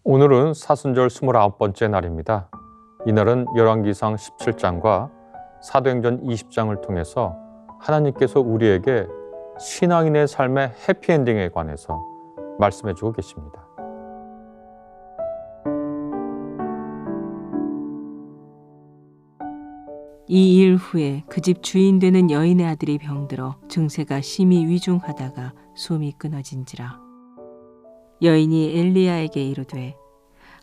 오늘은 사순절 29번째 날입니다. 이날은 열왕기상 17장과 사도행전 20장을 통해서 하나님께서 우리에게 신앙인의 삶의 해피엔딩에 관해서 말씀해 주고 계십니다. 이 일 후에 그 집 주인 되는 여인의 아들이 병들어 증세가 심히 위중하다가 숨이 끊어진지라. 여인이 엘리야에게 이르되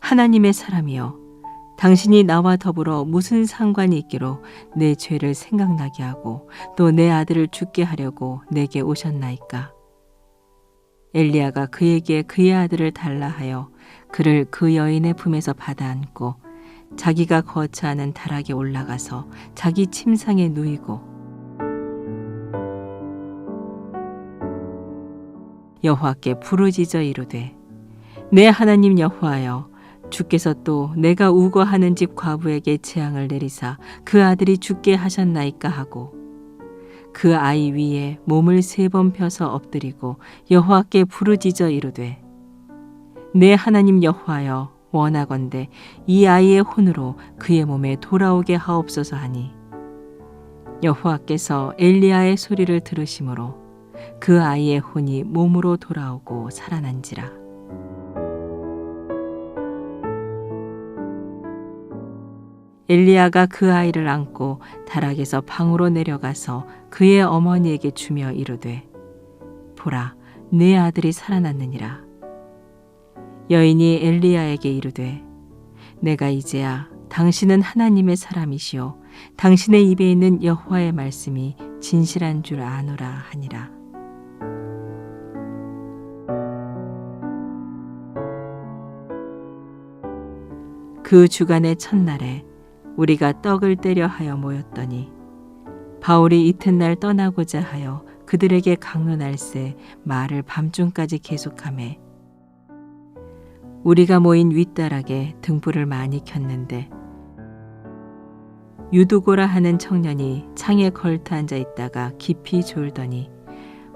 하나님의 사람이여, 당신이 나와 더불어 무슨 상관이 있기로 내 죄를 생각나게 하고 또 내 아들을 죽게 하려고 내게 오셨나이까. 엘리야가 그에게 그의 아들을 달라 하여 그를 그 여인의 품에서 받아 안고 자기가 거처하는 다락에 올라가서 자기 침상에 누이고 여호와께 부르짖어 이르되 내 하나님 여호와여, 주께서 또 내가 우거하는 집 과부에게 재앙을 내리사 그 아들이 죽게 하셨나이까 하고 그 아이 위에 몸을 3번 펴서 엎드리고 여호와께 부르짖어 이르되 내 하나님 여호와여, 원하건대 이 아이의 혼으로 그의 몸에 돌아오게 하옵소서 하니 여호와께서 엘리야의 소리를 들으심으로 그 아이의 혼이 몸으로 돌아오고 살아난지라. 엘리야가 그 아이를 안고 다락에서 방으로 내려가서 그의 어머니에게 주며 이르되 보라, 내 아들이 살아났느니라. 여인이 엘리야에게 이르되 내가 이제야 당신은 하나님의 사람이시오 당신의 입에 있는 여호와의 말씀이 진실한 줄 아노라 하니라. 그 주간의 첫날에 우리가 떡을 떼려 하여 모였더니 바울이 이튿날 떠나고자 하여 그들에게 강론할새 말을 밤중까지 계속하매 우리가 모인 윗다락에 등불을 많이 켰는데 유두고라 하는 청년이 창에 걸터 앉아 있다가 깊이 졸더니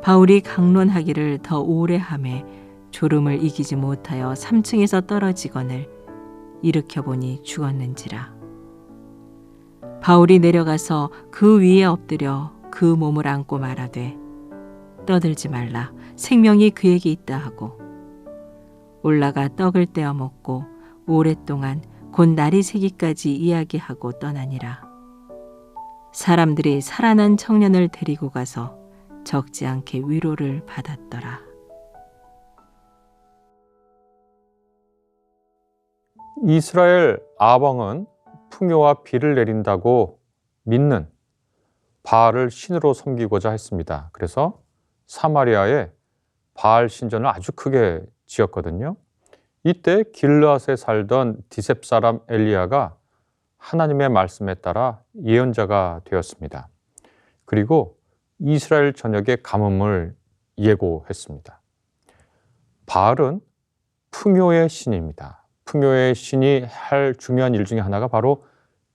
바울이 강론하기를 더 오래 하매 졸음을 이기지 못하여 3층에서 떨어지거늘 일으켜 보니 죽었는지라. 바울이 내려가서 그 위에 엎드려 그 몸을 안고 말하되 떠들지 말라, 생명이 그에게 있다 하고 올라가 떡을 떼어 먹고 오랫동안 곧 날이 새기까지 이야기하고 떠나니라. 사람들이 살아난 청년을 데리고 가서 적지 않게 위로를 받았더라. 이스라엘 아방은 풍요와 비를 내린다고 믿는 바알을 신으로 섬기고자 했습니다. 그래서 사마리아에 바알 신전을 아주 크게 지었거든요. 이때 길르앗에 살던 디셉 사람 엘리야가 하나님의 말씀에 따라 예언자가 되었습니다. 그리고 이스라엘 전역의 가뭄을 예고했습니다. 바알은 풍요의 신입니다. 풍요의 신이 할 중요한 일 중에 하나가 바로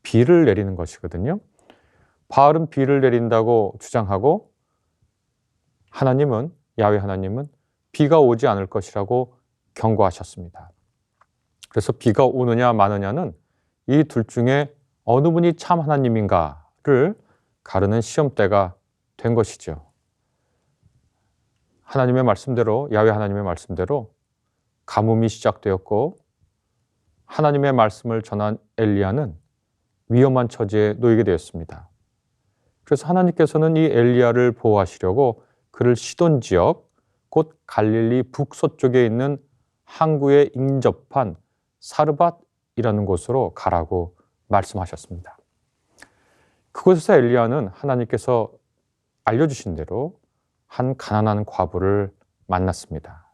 비를 내리는 것이거든요. 바알은 비를 내린다고 주장하고 야훼 하나님은 비가 오지 않을 것이라고 경고하셨습니다. 그래서 비가 오느냐 마느냐는 이 둘 중에 어느 분이 참 하나님인가를 가르는 시험대가 된 것이죠. 하나님의 말씀대로, 야훼 하나님의 말씀대로 가뭄이 시작되었고 하나님의 말씀을 전한 엘리야는 위험한 처지에 놓이게 되었습니다. 그래서 하나님께서는 이 엘리야를 보호하시려고 그를 시돈 지역, 곧 갈릴리 북서쪽에 있는 항구에 인접한 사르밧이라는 곳으로 가라고 말씀하셨습니다. 그곳에서 엘리야는 하나님께서 알려주신 대로 한 가난한 과부를 만났습니다.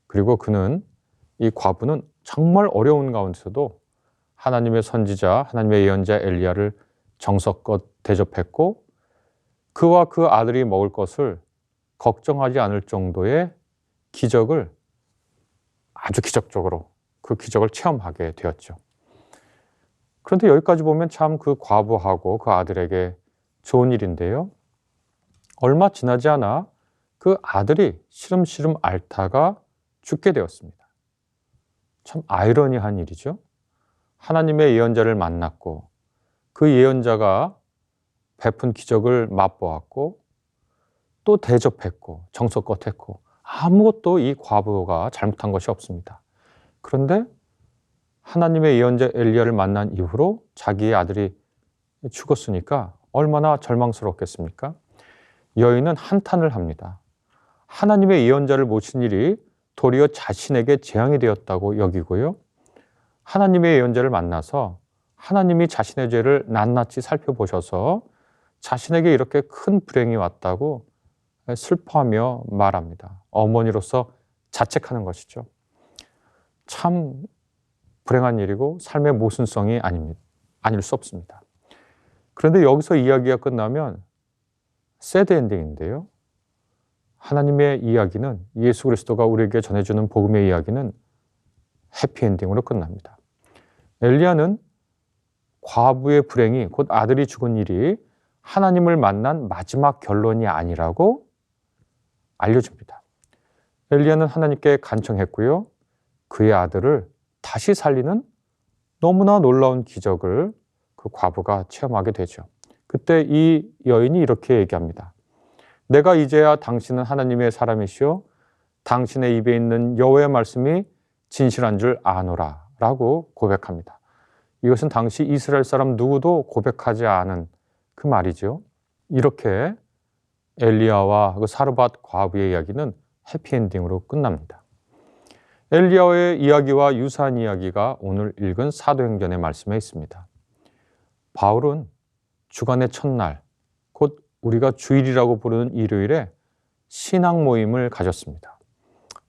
그리고 이 과부는 정말 어려운 가운데서도 하나님의 선지자, 하나님의 예언자 엘리야를 정성껏 대접했고 그와 그 아들이 먹을 것을 걱정하지 않을 정도의 기적을 아주 기적적으로 그 기적을 체험하게 되었죠. 그런데 여기까지 보면 참 그 과부하고 그 아들에게 좋은 일인데요. 얼마 지나지 않아 그 아들이 시름시름 앓다가 죽게 되었습니다. 참 아이러니한 일이죠. 하나님의 예언자를 만났고 그 예언자가 베푼 기적을 맛보았고 또 대접했고 정성껏 했고 아무것도 이 과부가 잘못한 것이 없습니다. 그런데 하나님의 예언자 엘리야를 만난 이후로 자기의 아들이 죽었으니까 얼마나 절망스럽겠습니까? 여인은 한탄을 합니다. 하나님의 예언자를 모신 일이 도리어 자신에게 재앙이 되었다고 여기고요. 하나님의 예언자를 만나서 하나님이 자신의 죄를 낱낱이 살펴보셔서 자신에게 이렇게 큰 불행이 왔다고 슬퍼하며 말합니다. 어머니로서 자책하는 것이죠. 참 불행한 일이고 삶의 모순성이 아닐 수 없습니다. 그런데 여기서 이야기가 끝나면 새드 엔딩인데요. 하나님의 이야기는, 예수 그리스도가 우리에게 전해주는 복음의 이야기는 해피엔딩으로 끝납니다. 엘리야는 과부의 불행이, 곧 아들이 죽은 일이 하나님을 만난 마지막 결론이 아니라고 알려줍니다. 엘리야는 하나님께 간청했고요. 그의 아들을 다시 살리는 너무나 놀라운 기적을 그 과부가 체험하게 되죠. 그때 이 여인이 이렇게 얘기합니다. 내가 이제야 당신은 하나님의 사람이시오. 당신의 입에 있는 여호와의 말씀이 진실한 줄 아노라 라고 고백합니다. 이것은 당시 이스라엘 사람 누구도 고백하지 않은 그 말이죠. 이렇게 엘리야와 그 사르밧 과부의 이야기는 해피엔딩으로 끝납니다. 엘리야의 이야기와 유사한 이야기가 오늘 읽은 사도행전의 말씀에 있습니다. 바울은 주간의 첫날, 곧 우리가 주일이라고 부르는 일요일에 신앙 모임을 가졌습니다.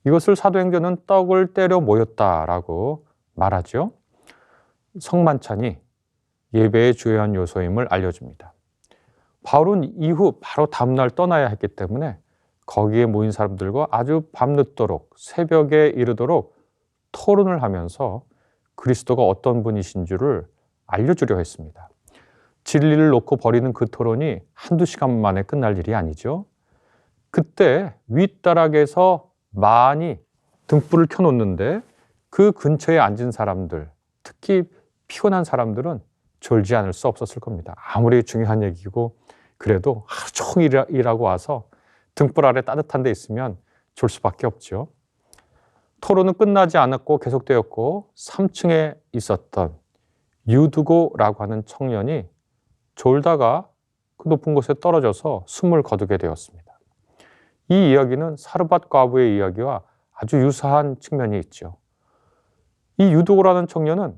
이것을 사도행전은 떡을 때려 모였다라고 말하죠. 성만찬이 예배의 주요한 요소임을 알려줍니다. 바울은 이후 바로 다음날 떠나야 했기 때문에 거기에 모인 사람들과 아주 밤늦도록 새벽에 이르도록 토론을 하면서 그리스도가 어떤 분이신 줄을 알려주려 했습니다. 진리를 놓고 벌이는 그 토론이 한두 시간 만에 끝날 일이 아니죠. 그때 윗다락에서 많이 등불을 켜놓는데 그 근처에 앉은 사람들, 특히 피곤한 사람들은 졸지 않을 수 없었을 겁니다. 아무리 중요한 얘기고 그래도 하루 종일 일하고 와서 등불 아래 따뜻한 데 있으면 졸 수밖에 없죠. 토론은 끝나지 않았고 계속되었고 3층에 있었던 유두고라고 하는 청년이 졸다가 그 높은 곳에 떨어져서 숨을 거두게 되었습니다. 이 이야기는 사르밧 과부의 이야기와 아주 유사한 측면이 있죠. 이 유두고라는 청년은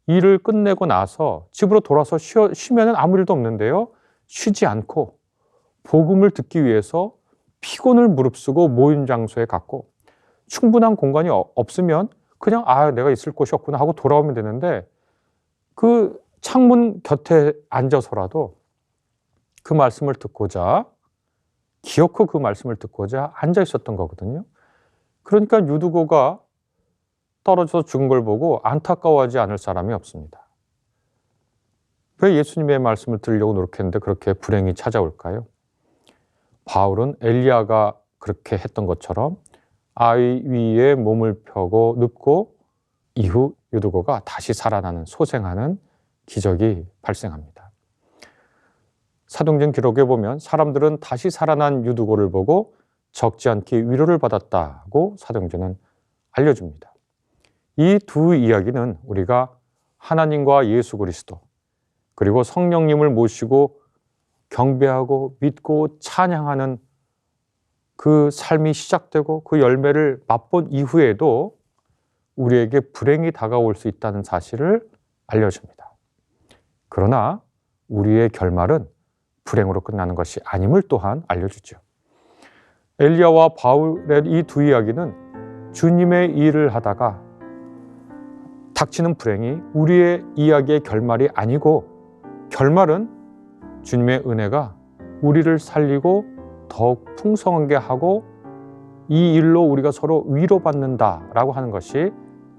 일을 끝내고 나서 집으로 돌아서 쉬면 아무 일도 없는데요. 쉬지 않고 복음을 듣기 위해서 피곤을 무릅쓰고 모임 장소에 갔고 충분한 공간이 없으면 그냥 내가 있을 곳이 없구나 하고 돌아오면 되는데 그 창문 곁에 앉아서라도 그 말씀을 듣고자 기어코 그 말씀을 듣고자 앉아 있었던 거거든요. 그러니까 유두고가 떨어져서 죽은 걸 보고 안타까워하지 않을 사람이 없습니다. 왜 예수님의 말씀을 들으려고 노력했는데 그렇게 불행이 찾아올까요? 바울은 엘리야가 그렇게 했던 것처럼 아이 위에 몸을 펴고 눕고 이후 유두고가 다시 살아나는 소생하는 기적이 발생합니다. 사도행전 기록에 보면 사람들은 다시 살아난 유두고를 보고 적지 않게 위로를 받았다고 사도행전은 알려줍니다. 이 두 이야기는 우리가 하나님과 예수 그리스도 그리고 성령님을 모시고 경배하고 믿고 찬양하는 그 삶이 시작되고 그 열매를 맛본 이후에도 우리에게 불행이 다가올 수 있다는 사실을 알려줍니다. 그러나 우리의 결말은 불행으로 끝나는 것이 아님을 또한 알려주죠. 엘리야와 바울의 이 두 이야기는 주님의 일을 하다가 닥치는 불행이 우리의 이야기의 결말이 아니고 결말은 주님의 은혜가 우리를 살리고 더욱 풍성하게 하고 이 일로 우리가 서로 위로받는다라고 하는 것이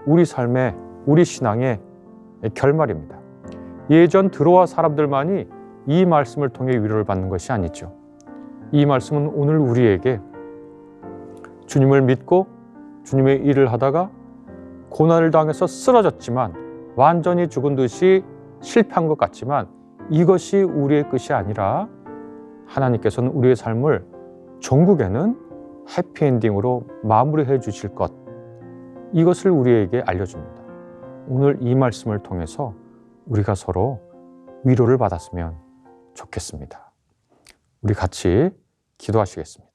우리 삶의, 우리 신앙의 결말입니다. 예전 드로아 사람들만이 이 말씀을 통해 위로를 받는 것이 아니죠. 이 말씀은 오늘 우리에게 주님을 믿고 주님의 일을 하다가 고난을 당해서 쓰러졌지만 완전히 죽은 듯이 실패한 것 같지만 이것이 우리의 끝이 아니라 하나님께서는 우리의 삶을 종국에는 해피엔딩으로 마무리해 주실 것, 이것을 우리에게 알려줍니다. 오늘 이 말씀을 통해서 우리가 서로 위로를 받았으면 좋겠습니다. 우리 같이 기도하시겠습니다.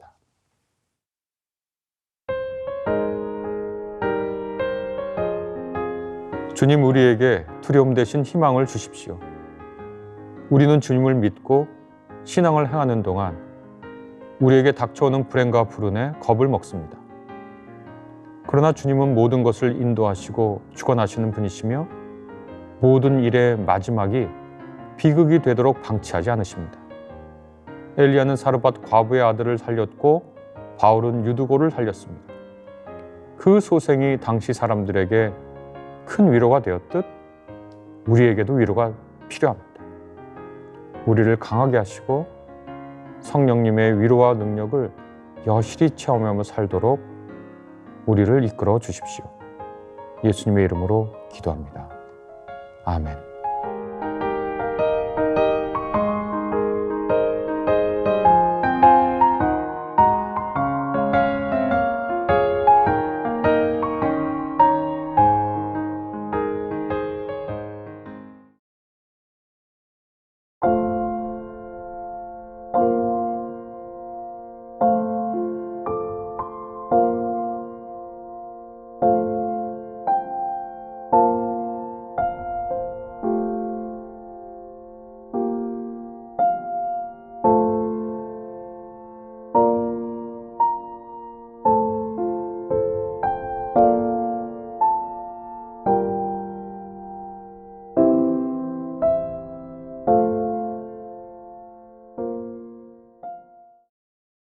주님, 우리에게 두려움 대신 희망을 주십시오. 우리는 주님을 믿고 신앙을 행하는 동안 우리에게 닥쳐오는 불행과 불운에 겁을 먹습니다. 그러나 주님은 모든 것을 인도하시고 주관하시는 분이시며 모든 일의 마지막이 비극이 되도록 방치하지 않으십니다. 엘리야는 사르밧 과부의 아들을 살렸고 바울은 유두고를 살렸습니다. 그 소생이 당시 사람들에게 큰 위로가 되었듯 우리에게도 위로가 필요합니다. 우리를 강하게 하시고 성령님의 위로와 능력을 여실히 체험하며 살도록 우리를 이끌어 주십시오. 예수님의 이름으로 기도합니다. 아멘.